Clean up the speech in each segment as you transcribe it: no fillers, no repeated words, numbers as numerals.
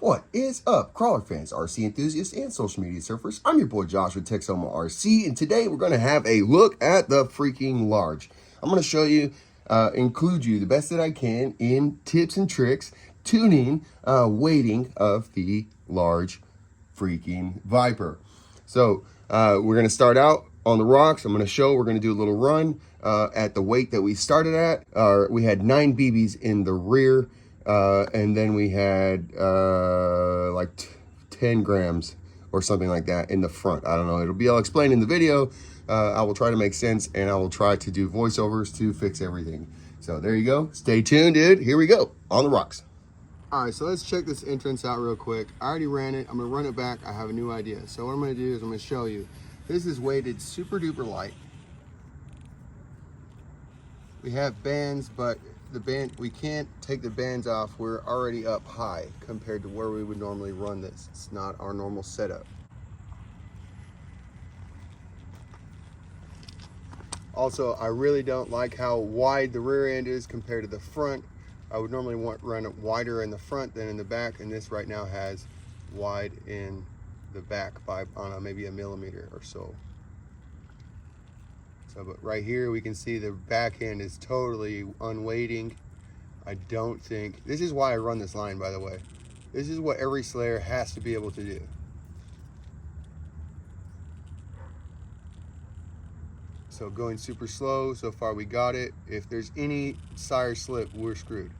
What is up, crawler fans, RC enthusiasts, and social media surfers? I'm your boy Josh with Texoma RC, and today we're going to have a look at the freaking large. I'm going to show you, include you the best that I can in tips and tricks, tuning, weighting of the large freaking Viper. So we're going to start out on the rocks. I'm going to show, we're going to do a little run at the weight that we started at. We had 9 BBs in the rear. And then we had like 10 grams or something like that in the front. I don't know. It'll be all explained in the video. I will try to make sense, and I will try to do voiceovers to fix everything. So there you go. Stay tuned, dude. Here we go on the rocks. All right, so let's check this entrance out real quick. I already ran it. I'm going to run it back. I have a new idea. So what I'm going to do is I'm going to show you. This is weighted super duper light. We have bands, but the band, we can't take the bands off. We're already up high compared to where we would normally run this. It's not our normal setup. Also, I really don't like how wide the rear end is compared to the front. I would normally run it wider in the front than in the back, and this right now has wide in the back by maybe a millimeter or so. So, but right here we can see the back end is totally unweighting. I don't think, this is why I run this line, by the way. This is what every slayer has to be able to do. So going super slow, so far we got it. If there's any sire slip, we're screwed.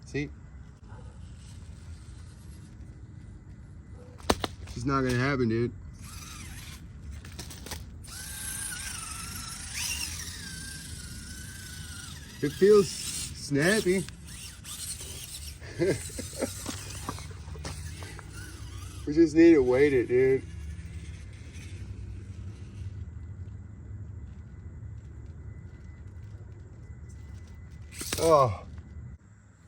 See? It's not gonna happen, dude. It feels snappy. We just need to weight it, dude. Oh.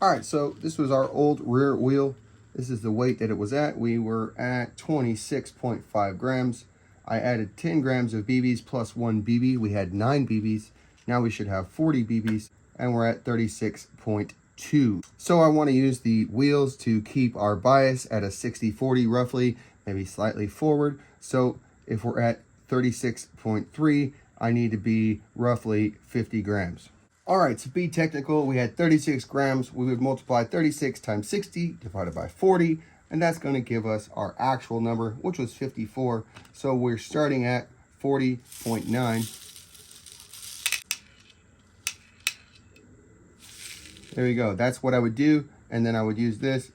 All right, so this was our old rear wheel. This is the weight that it was at. We were at 26.5 grams. I added 10 grams of BBs plus 1 BB. We had 9 BBs. Now we should have 40 BBs. And we're at 36.2. So I want to use the wheels to keep our bias at a 60-40 roughly, maybe slightly forward. So if we're at 36.3, I need to be roughly 50 grams. All right, to be technical, we had 36 grams. We would multiply 36 times 60 divided by 40, and that's going to give us our actual number, which was 54. So we're starting at 40.9. There you go. That's what I would do. And then I would use this.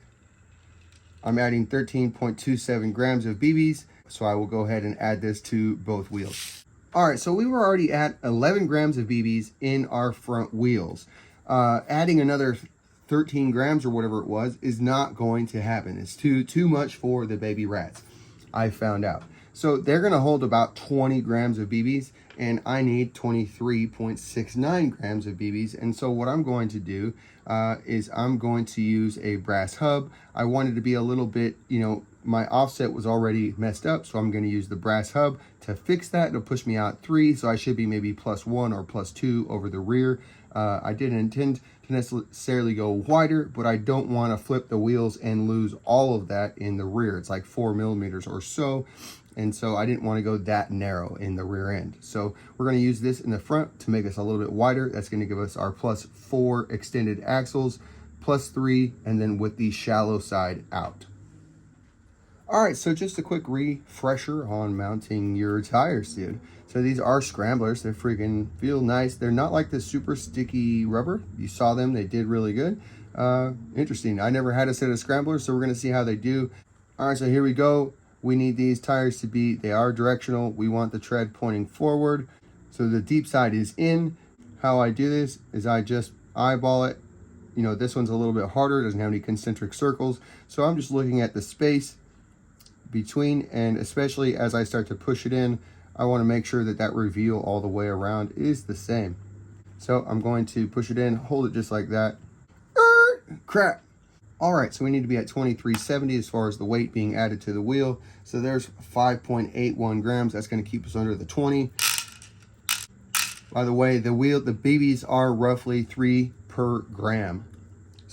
I'm adding 13.27 grams of BBs. So I will go ahead and add this to both wheels. All right, so we were already at 11 grams of BBs in our front wheels. Adding another 13 grams or whatever it was is not going to happen. It's too much for the baby rats, I found out. So they're going to hold about 20 grams of BBs, and I need 23.69 grams of BBs. And so what I'm going to do is I'm going to use a brass hub. I wanted to be a little bit, my offset was already messed up, so I'm going to use the brass hub to fix that. It'll push me out 3, so I should be maybe +1 or +2 over the rear. I didn't intend to necessarily go wider, but I don't want to flip the wheels and lose all of that in the rear. It's like 4 millimeters or so. And so I didn't want to go that narrow in the rear end. So we're going to use this in the front to make us a little bit wider. That's going to give us our +4 extended axles, +3, and then with the shallow side out. All right, so just a quick refresher on mounting your tires, dude. So these are Scramblers. They freaking feel nice. They're not like the super sticky rubber. You saw them, they did really good. Interesting. I never had a set of Scramblers, so we're going to see how they do. All right, so here we go. We need these tires to be, they are directional. We want the tread pointing forward. So the deep side is in. How I do this is I just eyeball it. This one's a little bit harder. It doesn't have any concentric circles. So I'm just looking at the space between, and especially as I start to push it in, I want to make sure that that reveal all the way around is the same. So I'm going to push it in, hold it just like that. Crap. All right, so we need to be at 2370 as far as the weight being added to the wheel. So there's 5.81 grams. That's going to keep us under the 20. By the way, the BBs are roughly 3 per gram.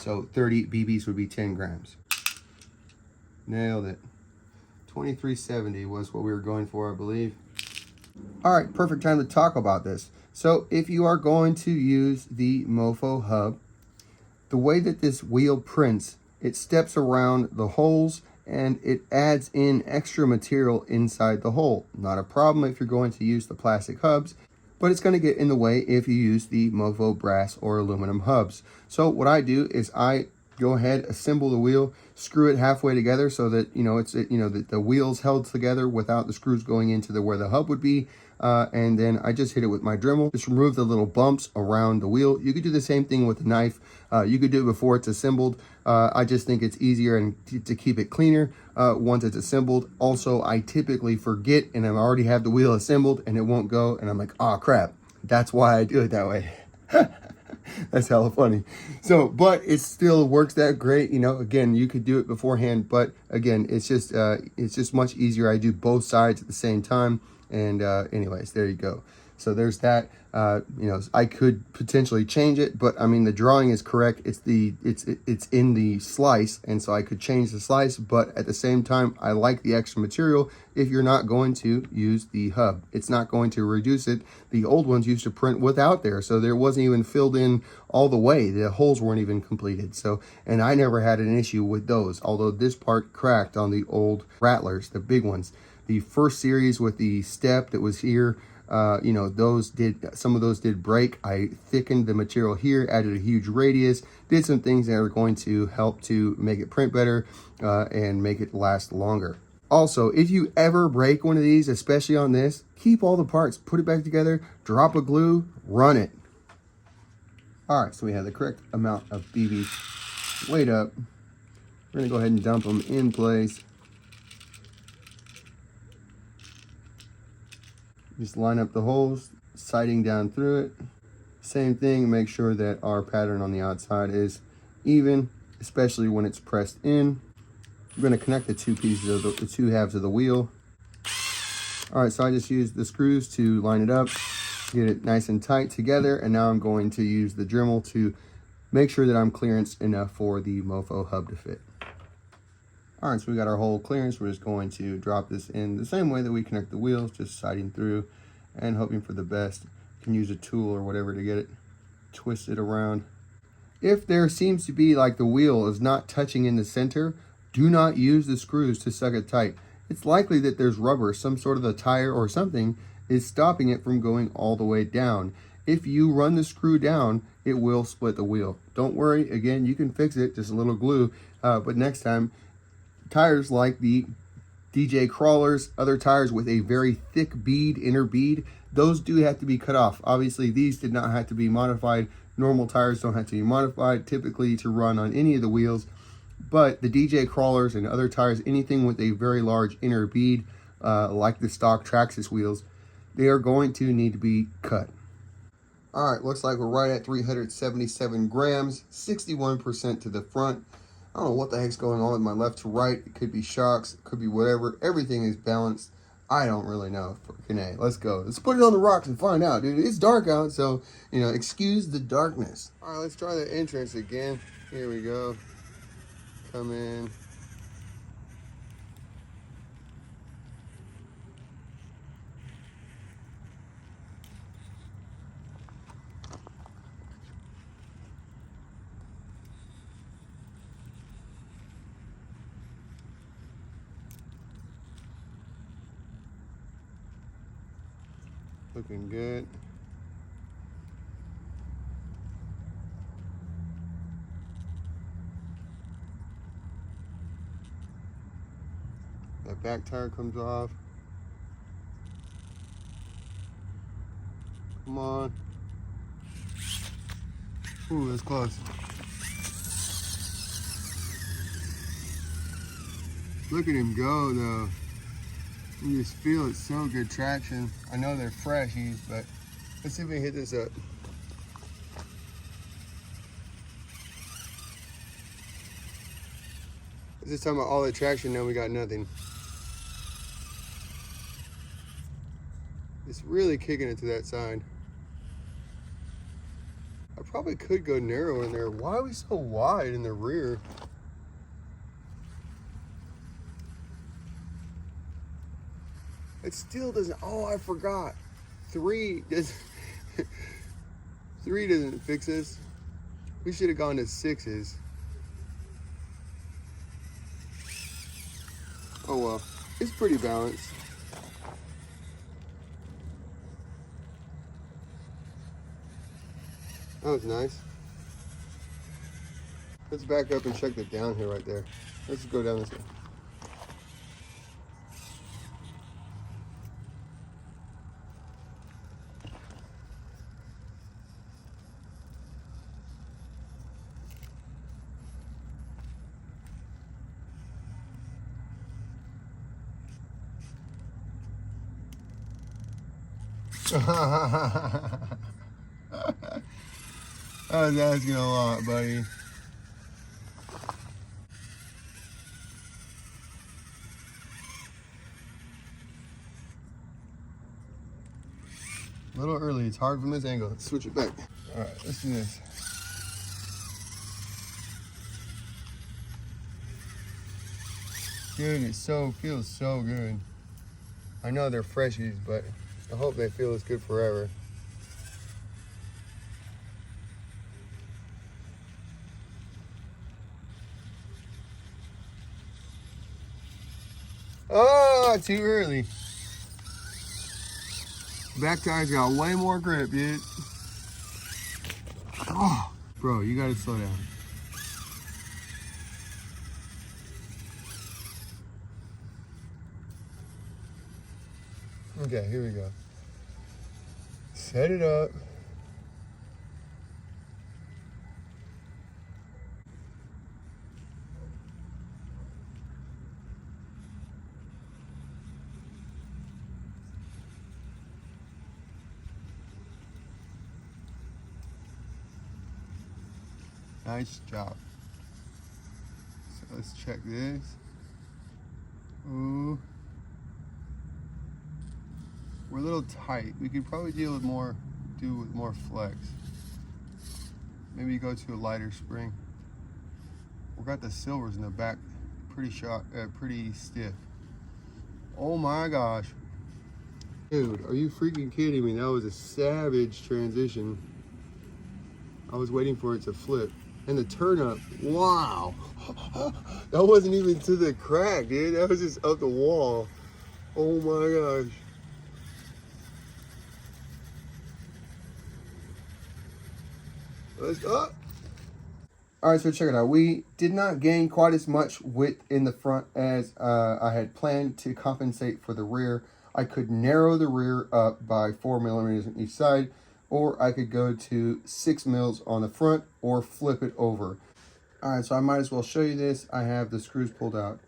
So 30 BBs would be 10 grams. Nailed it. 2370 was what we were going for, I believe. All right, perfect time to talk about this. So if you are going to use the MOFO hub, the way that this wheel prints, it steps around the holes and it adds in extra material inside the hole. Not a problem if you're going to use the plastic hubs, but it's going to get in the way if you use the MOFO brass or aluminum hubs. So what I do is I go ahead, assemble the wheel, screw it halfway together so that the wheel's held together without the screws going into where the hub would be. And then I just hit it with my Dremel. Just remove the little bumps around the wheel. You could do the same thing with a knife. You could do it before it's assembled. I just think it's easier and to keep it cleaner once it's assembled. Also, I typically forget and I already have the wheel assembled and it won't go. And I'm like, oh crap. That's why I do it that way. That's hella funny. So, but it still works that great. You know, again, you could do it beforehand, but again, it's just much easier. I do both sides at the same time. And anyways, there you go. So there's that. You know, I could potentially change it, but I mean the drawing is correct. It's in the slice, and so I could change the slice. But at the same time, I like the extra material. If you're not going to use the hub, it's not going to reduce it. The old ones used to print without there, so there wasn't even filled in all the way. The holes weren't even completed. So, and I never had an issue with those. Although this part cracked on the old Rattlers, the big ones. The first series with the step that was here, you know, some of those did break. I thickened the material here, added a huge radius, did some things that are going to help to make it print better and make it last longer. Also, if you ever break one of these, especially on this, keep all the parts, put it back together, drop a glue, run it. All right, so we have the correct amount of BBs weighed up. We're gonna go ahead and dump them in place. Just line up the holes, sighting down through it. Same thing, make sure that our pattern on the outside is even, especially when it's pressed in. I'm going to connect the two pieces of the two halves of the wheel. All right, so I just used the screws to line it up, get it nice and tight together, and now I'm going to use the Dremel to make sure that I'm clearance enough for the MOFO hub to fit. All right, so we got our hole clearance. We're just going to drop this in the same way that we connect the wheels, just sighting through and hoping for the best. You can use a tool or whatever to get it twisted around. If there seems to be like the wheel is not touching in the center, do not use the screws to suck it tight. It's likely that there's rubber, some sort of a tire or something is stopping it from going all the way down. If you run the screw down, it will split the wheel. Don't worry, again, you can fix it, just a little glue, but next time, tires like the DJ Crawlers, other tires with a very thick bead, inner bead, those do have to be cut off. Obviously, these did not have to be modified. Normal tires don't have to be modified typically to run on any of the wheels, but the DJ Crawlers and other tires, anything with a very large inner bead, like the stock Traxxas wheels, they are going to need to be cut. All right, looks like we're right at 377 grams, 61% to the front. I don't know what the heck's going on with my left to right. It could be shocks, it could be whatever. Everything is balanced. I don't really know. Freaking A. Let's go. Let's put it on the rocks and find out, dude. It's dark out, so, you know, excuse the darkness. All right, let's try the entrance again. Here we go. Come in. Looking good. That back tire comes off. Come on. Ooh, that's close. Look at him go, though. You just feel it's so good traction. I know they're freshies, but let's see if we can hit this up. This time about all the traction, now we got nothing. It's really kicking it to that side. I probably could go narrow in there. Why are we so wide in the rear? It still doesn't. Oh, I forgot. 3 doesn't. 3 doesn't fix this. We should have gone to 6s. Oh well, it's pretty balanced. That was nice. Let's back up and check the downhill right there. Let's go down this way. I was asking a lot, buddy. A little early, it's hard from this angle. Let's switch it back. All right, let's do this. Dude, it feels so good. I know they're freshies, but I hope they feel as good forever. Oh, too early. Back tire's got way more grip, dude. Oh, bro, you gotta slow down. Okay, here we go. Set it up. Nice job. So let's check this. Ooh. We're a little tight. We could probably do with more flex. Maybe go to a lighter spring. We got the silvers in the back pretty stiff. Oh my gosh. Dude, are you freaking kidding me? That was a savage transition. I was waiting for it to flip. And the turn up, wow. That wasn't even to the crack, dude. That was just up the wall. Oh my gosh. Let's go. All right, so check it out. We did not gain quite as much width in the front as I had planned to compensate for the rear. I could narrow the rear up by 4 millimeters on each side, or I could go to 6 mils on the front or flip it over. All right, so I might as well show you this. I have the screws pulled out.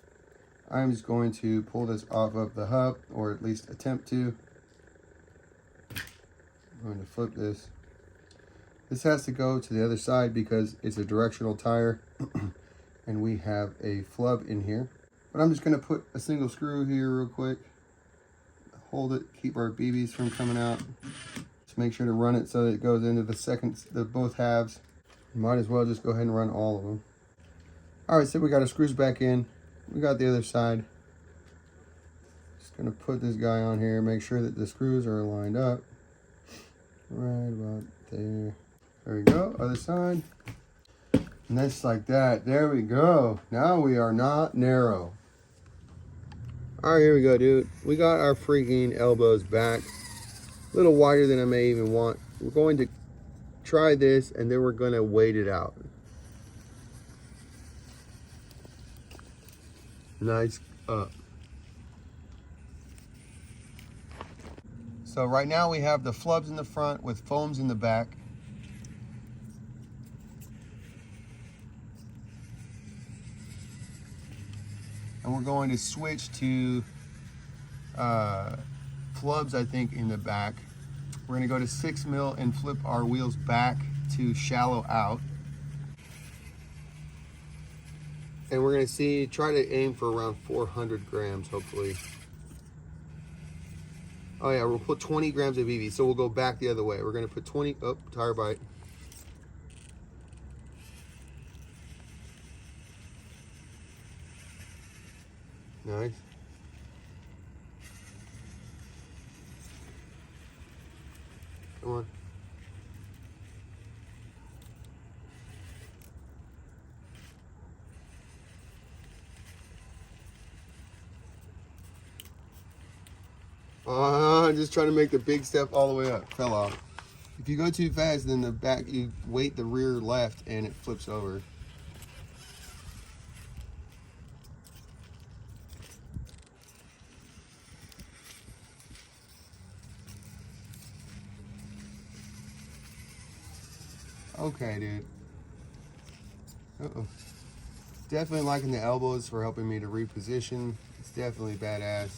I'm just going to pull this off of the hub, or at least attempt to. I'm going to flip this. This has to go to the other side because it's a directional tire and we have a flub in here. But I'm just going to put a single screw here real quick. Hold it, keep our BBs from coming out. Just make sure to run it so that it goes into the both halves. You might as well just go ahead and run all of them. All right, so we got our screws back in. We got the other side. Just going to put this guy on here, make sure that the screws are lined up. Right about there. There we go, other side. And that's like that. There we go. Now we are not narrow. All right, here we go, dude. We got our freaking elbows back. A little wider than I may even want. We're going to try this and then we're going to wait it out. Nice up. So right now we have the flubs in the front with foams in the back. And we're going to switch to flubs, I think, in the back. We're gonna go to 6 mil and flip our wheels back to shallow out. And we're gonna try to aim for around 400 grams, hopefully. Oh yeah, we'll put 20 grams of BB, so we'll go back the other way. We're gonna put 20, oh, tire bite. Nice. Come on. Just trying to make the big step all the way up. Fell off. If you go too fast, then the back, you weight the rear left and it flips over. Okay, dude. Uh-oh. Definitely liking the elbows for helping me to reposition. It's definitely badass.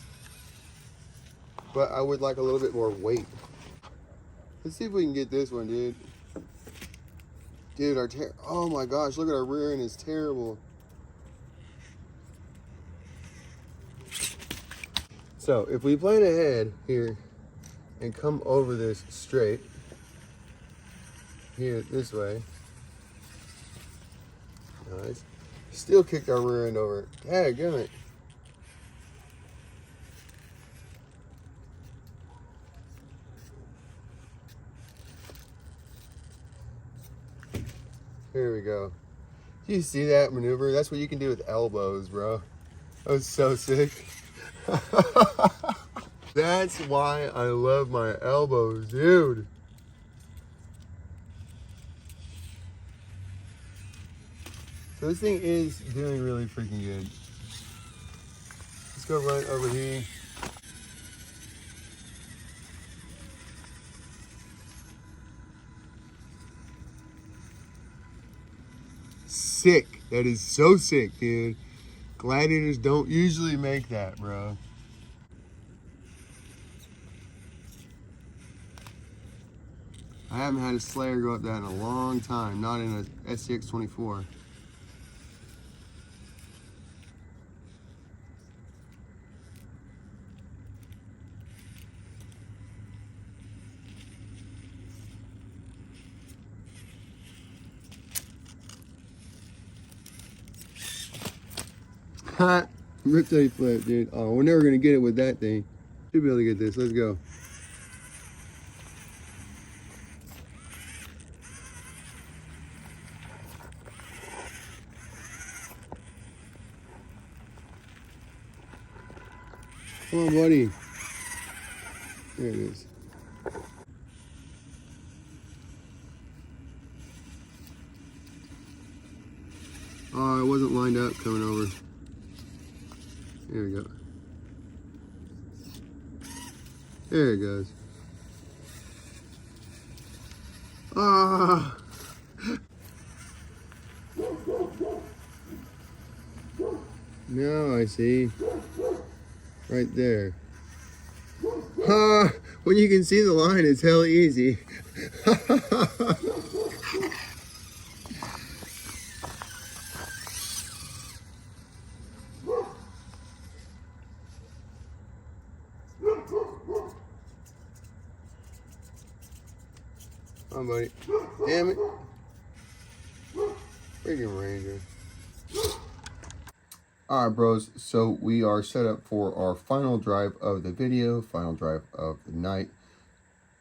But I would like a little bit more weight. Let's see if we can get this one, dude. Dude, oh my gosh, look at our rear end, it's terrible. So if we plan ahead here and come over this straight, here this way. Nice. Still kicked our rear end over. Dadgummit. Here we go. Do you see that maneuver? That's what you can do with elbows, bro. That was so sick. That's why I love my elbows, dude. So this thing is doing really freaking good. Let's go right over here. Sick. That is so sick, dude. Gladiators don't usually make that, bro. I haven't had a Slayer go up that in a long time, not in a SCX24. Hot riptide flip, dude. Oh, we're never gonna get it with that thing. Should be able to get this. Let's go. Come on, buddy. There it is. Oh, it wasn't lined up coming over. There we go. There it goes. Ah. Now I see. Right there. When you can see the line, it's hell easy. Come on, buddy. Damn it. Freaking Ranger. Alright, bros. So we are set up for our final drive of the video, final drive of the night.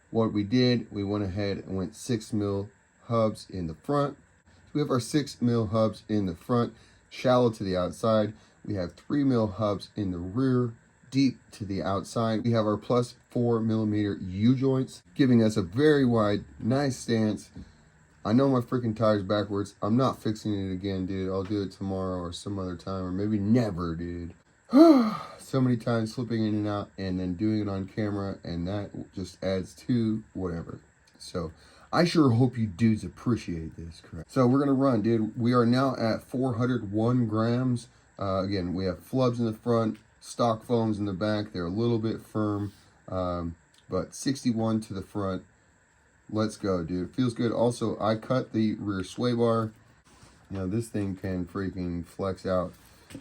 What we did, we went ahead and went 6mm hubs in the front. So we have our 6mm hubs in the front, shallow to the outside. We have 3mm hubs in the rear, deep to the outside. We have our plus 4mm U-joints, giving us a very wide, nice stance. I know my freaking tire's backwards. I'm not fixing it again, dude. I'll do it tomorrow or some other time, or maybe never, dude. So many times slipping in and out and then doing it on camera, and that just adds to whatever. So I sure hope you dudes appreciate this, correct? So we're gonna run, dude. We are now at 401 grams. Again, we have flubs in the front, stock foams in the back. They're a little bit firm, but 61 to the front. Let's go, dude. It feels good. Also, I cut the rear sway bar. You know, this thing can freaking flex out.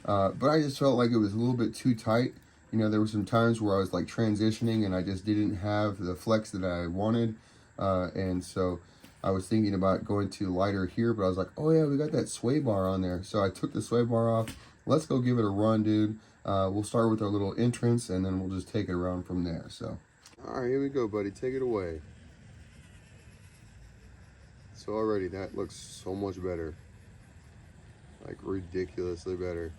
But I just felt like it was a little bit too tight. You know, there were some times where I was like transitioning and I just didn't have the flex that I wanted. And so I was thinking about going to lighter here, but I was like, oh yeah, we got that sway bar on there. So I took the sway bar off let's go give it a run, dude. We'll start with our little entrance, and then we'll just take it around from there. So, all right, here we go, buddy. Take it away. So already that looks so much better, like ridiculously better.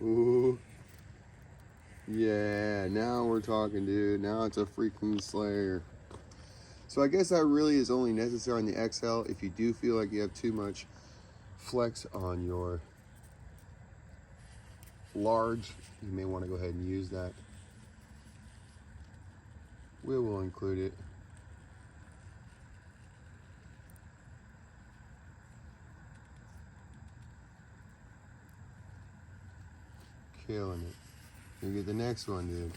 Ooh, yeah, now we're talking, dude. Now it's a freaking slayer. So I guess that really is only necessary on the XL. If you do feel like you have too much flex on your large, you may want to go ahead and use that. We will include it. Killing it. You get the next one, dude.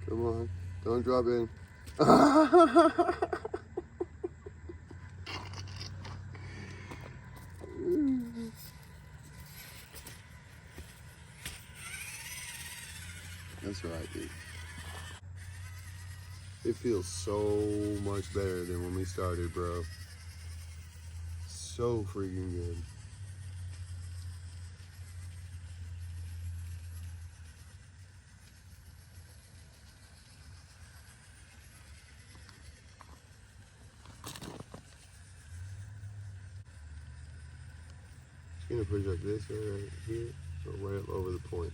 Come on, don't drop in. That's right, dude. It feels so much better than when we started, bro. So freaking good. Just gonna put it like this right here, or right up over the point.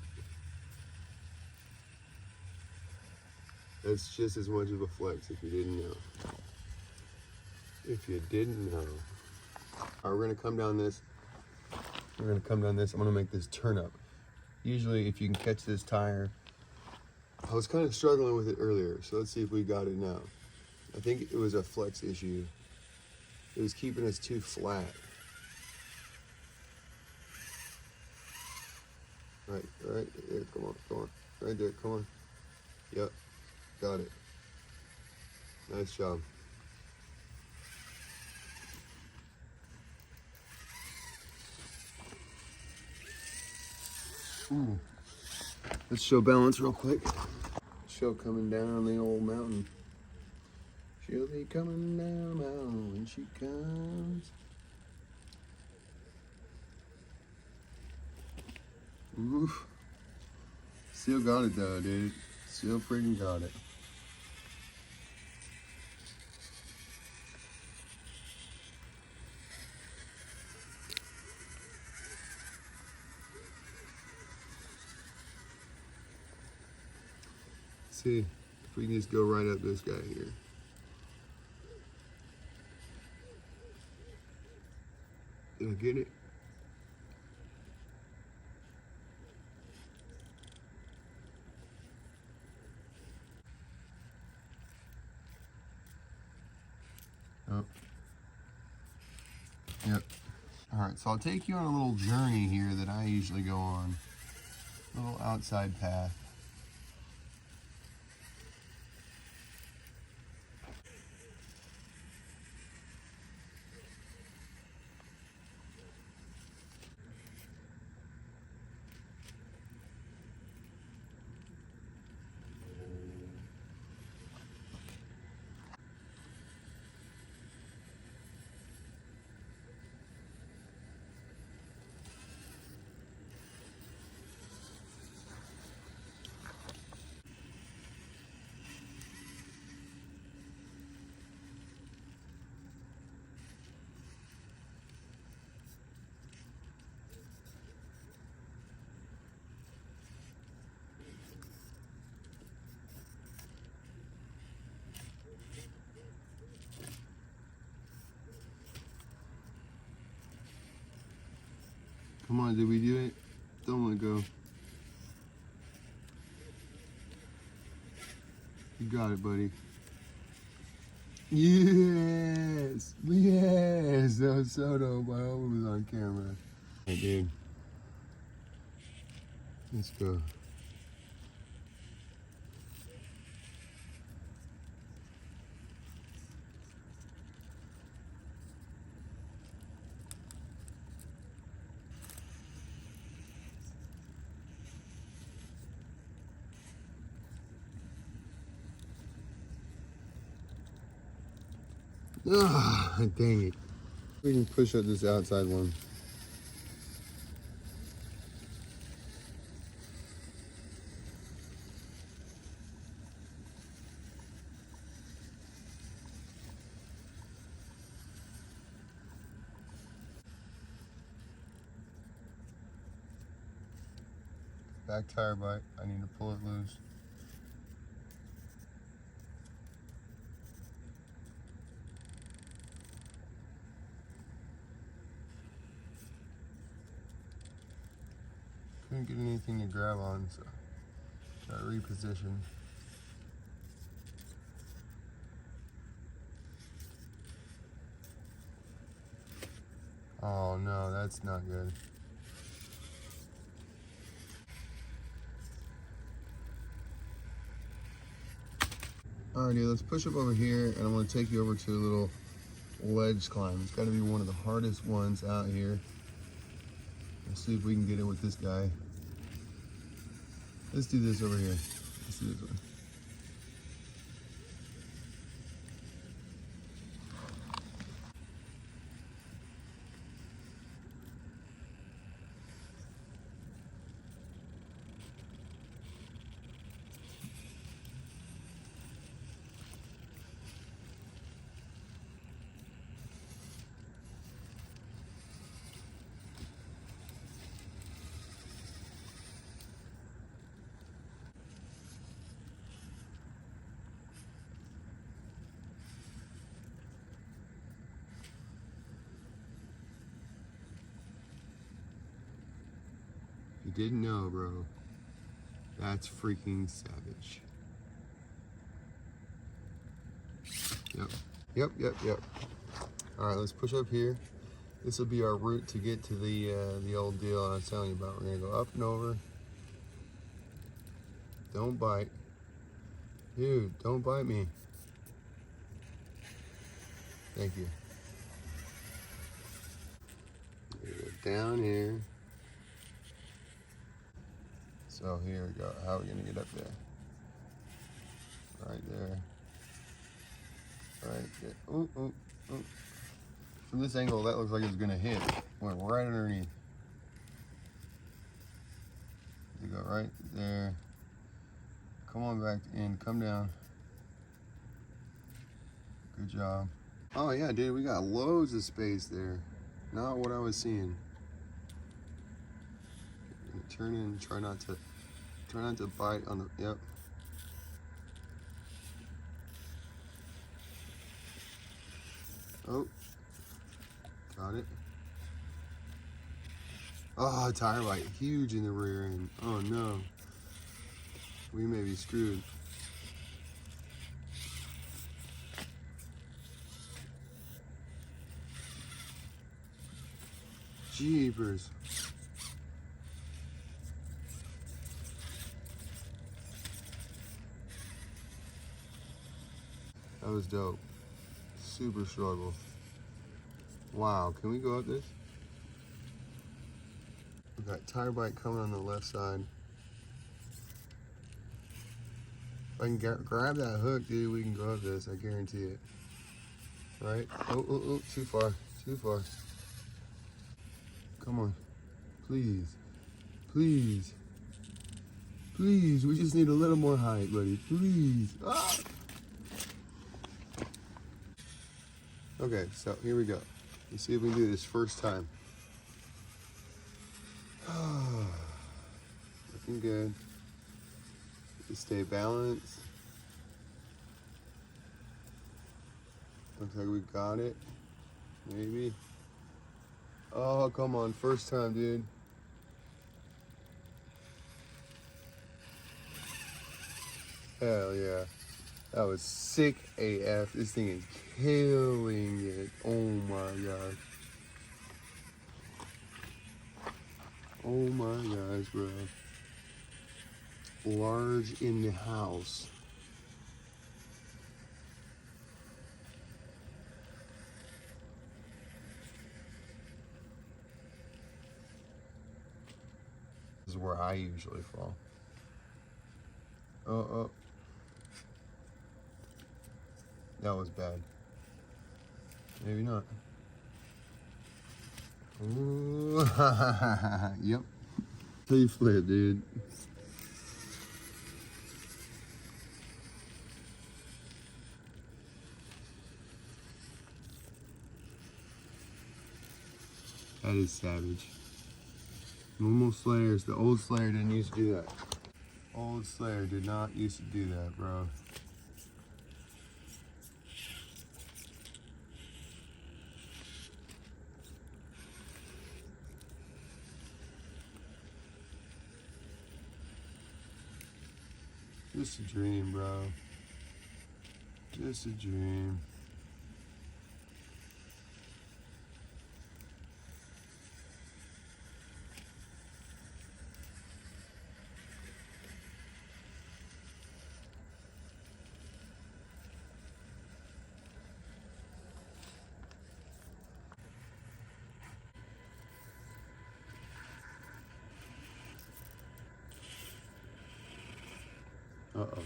That's just as much of a flex if you didn't know. If you didn't know. All right, we're gonna come down this. We're gonna come down this. I'm gonna make this turn up. Usually, if you can catch this tire, I was kind of struggling with it earlier, so let's see if we got it now. I think it was a flex issue. It was keeping us too flat. Right there, come on, right there, come on. Yep, got it. Nice job. Ooh. Let's show balance real quick. Show coming down the old mountain. She'll be coming down the mountain when she comes. Oof. Still got it though, dude. Still freaking got it. See if we can just go right up this guy here. Did I get it? Oh. Yep. All right, so I'll take you on a little journey here that I usually go on. A little outside path. Come on, did we do it? Don't let go. You got it, buddy. Yes! Yes! That was so dope. I hope it was on camera. Hey, dude. Let's go. Ah, dang it. We can push up this outside one. Back tire bite. I need to pull it loose. Couldn't get anything to grab on, so try to reposition. Oh no, that's not good. Alrighty, let's push up over here, and I'm going to take you over to a little ledge climb. It's got to be one of the hardest ones out here. Let's see if we can get it with this guy. Let's do this over here. Let's do this one. You didn't know, bro. That's freaking savage. Yep. All right, let's push up here. This will be our route to get to the old deal I was telling you about. We're gonna go up and over. Don't bite. Dude, don't bite me. Thank you. Down here. So here we go. How are we gonna get up there? Right there. Right there. Ooh. From this angle, that looks like it's gonna hit. Went right underneath. You go right there. Come on back in. Come down. Good job. Oh yeah, dude, we got loads of space there. Not what I was seeing. Turn in. Try not to bite on the. Yep. Oh, got it. Oh, tire bite, huge in the rear end. Oh no, we may be screwed. Jeepers. That was dope. Super struggle. Wow, can we go up this? We got tire bite coming on the left side. If I can grab that hook, dude, we can go up this, I guarantee it. Right? Oh, too far. Come on. Please, we just need a little more height, buddy, please. Ah! Okay, so here we go. Let's see if we can do this first time. Looking good. Just stay balanced. Looks like we got it. Maybe. Oh, come on. First time, dude. Hell yeah. That was sick AF. This thing is killing it. Oh my gosh. Oh my gosh, bro. large in the house. This is where I usually fall. Oh. That was bad. Maybe not. Ooh. Yep. He flipped, dude. That is savage. Normal slayers, the old slayer didn't used to do that. Old slayer did not used to do that, bro. Just a dream, bro. Just a dream. Uh-oh.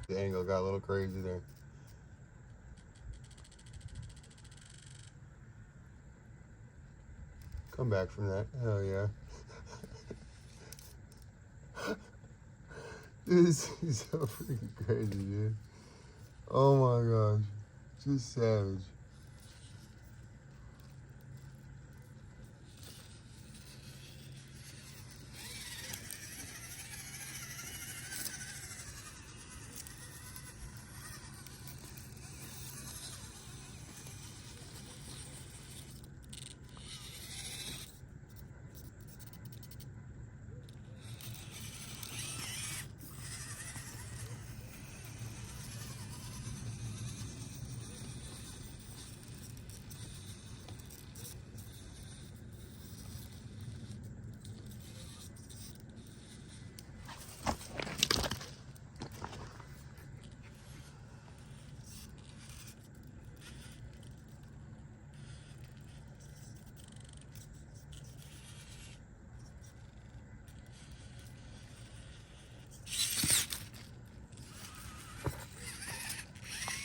The angle got a little crazy there. Come back from that. Hell yeah. This is so freaking crazy, dude. Oh my gosh. Just savage.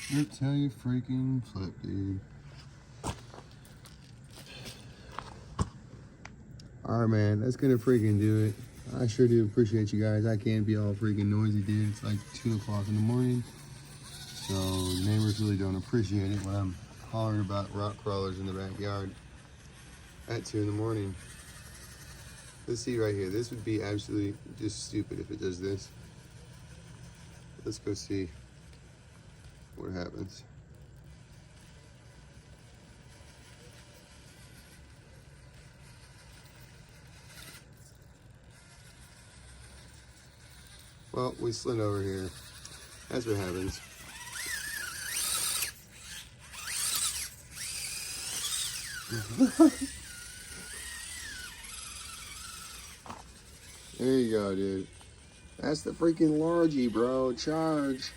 I tell you, freaking flip, dude. Alright, man, that's gonna freaking do it. I sure do appreciate you guys. I can't be all freaking noisy, dude. It's like 2 o'clock in the morning. So neighbors really don't appreciate it when I'm hollering about rock crawlers in the backyard at 2 in the morning. Let's see right here. This would be absolutely just stupid if it does this. Let's go see what happens. Well, we slid over here. That's what happens. There you go, dude. That's the freaking largie, bro. Charge.